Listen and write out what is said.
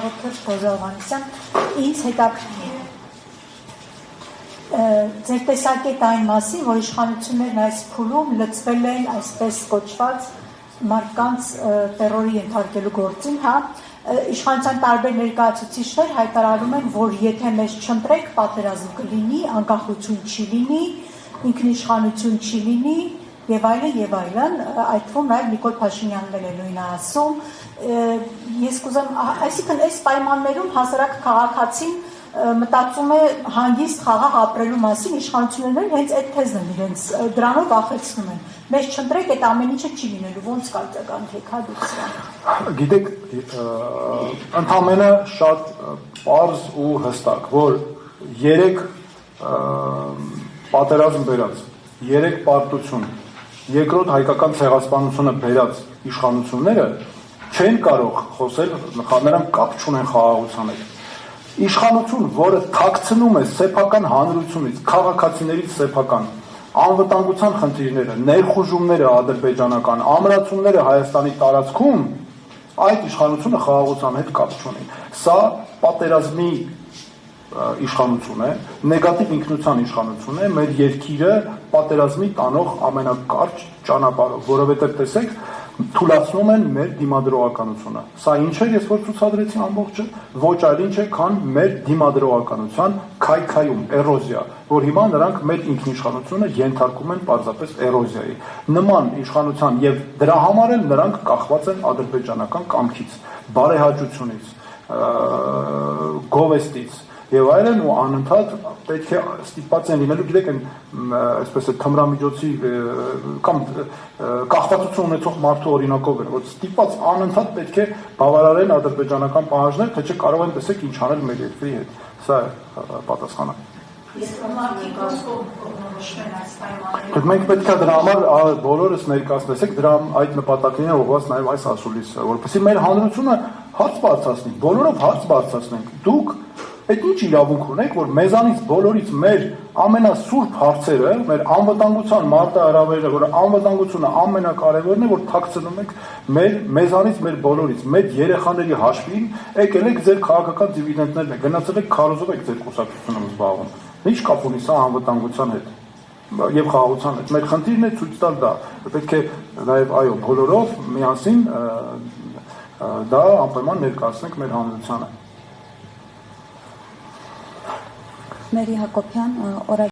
Դավթ Գոզալյանցյան, ինձ հետաքրքիր է ձեր տեսակետ այն մասին, որ իշխանություններն այս փուլում լծվել են այսպես կոչված մարդկանց տերորի ենթարկելու գործին, հա, իշխանության տարբեր ներկայացուցիչներ հայտարարում են, որ եթե մեզ չընտրեք, պատերազմ կլինի, անկախություն չի լինի, ինքնիշխանություն չի լինի, եւ այլն, այդ թվում նաեւ Նիկոլ Փաշինյանն էլ է նույնը ասում, ես կուզեմ, այսինքն այս պայմաններում հասարակ քաղաքացին մտածում է հանգիստ խաղաղ ապրելու մասին, իշխանություններն հենց այդ թեզն են իրենց դրանով վախեցնում են։ Մեզ չընտրեք, այդ ամեն ինչը չի լինելու, ոնց կարձագանքեք, հա դուք սրան։ Գիտեք, ընդհանրապես շատ պարզ ու հստակ, որ 3 պատերազմ բերած, 3 պարտություն, երկրորդ հայկական ցեղասպանությունը բերած իշխանությունները չեն կարող խոսել, նրանք կապ չունեն խաղաղության հետ։ Իշխանություն, որը թաքցնում է սեփական հանրությունից, քաղաքացիներից սեփական անվտանգության խնդիրները, ներխուժումները ադրբեջանական, ամրացումները Հայաստանի տարածքում, այդ իշխանությունը խաղաղության հետ կապ չունի։ Սա պատերազմի իշխանություն է, նեգատիվ ինքնության իշխանություն է, մեր երկիրը պատերազմի տանող ամենակարճ ճանապարհով, որովհետև տեսեք, թուլացնում են մեր դիմադրողականությունը։ Սա ինչ է, ես որ ցուցադրեցի ամբողջը, ոչ այլ ինչ է, քան մեր դիմադրողականության քայքայում, էրոզիա, որ հիմա նրանք մեր ինքնիշխանությունը ենթարկում են պարզապես էրոզիայի։ Նման իշխանության եւ դրա համար էլ նրանք կախված են ադրբեջանական կամքից, բարեհաճությունից, գովեստից եւ այլն ու անընդհատ պետք է ստիպված են լինելու, գիտեք, այսպես է թմրամիջոցի կամ կախվածություն ունեցող մարդու օրինակով է, որ ստիպված անընդհատ պետք է բավարարեն ադրբեջանական պահանջներ, թե չէ կարող են տեսեք ինչ անել մեր երկրի հետ։ Սա է պատասխանը։ Մենք պետք է դրա համար բոլորս ներկայացնենք, դրա այդ նպատակին է ուղղված նաև այս ասուլիսը, որովհետեւ մեր հանրությունը հարց բարձրացնի, բոլորով հարց բարձրացնենք։ Դուք այդ ինչ իրավունք ունեք, որ մեզանից բոլորից մեր ամենասուրբ հարցերը, մեր անվտանգության մարտահրավերը, որ անվտանգությունը ամենակարևորն է, որ թաքցնում եք մեզանից մեր բոլորից, մեր երեխաների հաշվին, եկել եք ձեր քաղաքական դիվիդենդներն եք, գնացել եք քարոզով եք ձեր կուսակցությունը զբաղվում։ Ինչ կապ ունի սա անվտանգության հետ եւ խաղաղության հետ։ Մեր խնդիրն է ցույց տալ դա։ Պետք է նաեւ այո, բոլորով միասին դա անպայման ներկայացնենք մեր հանրությանը։ Մերի Հակոբյան,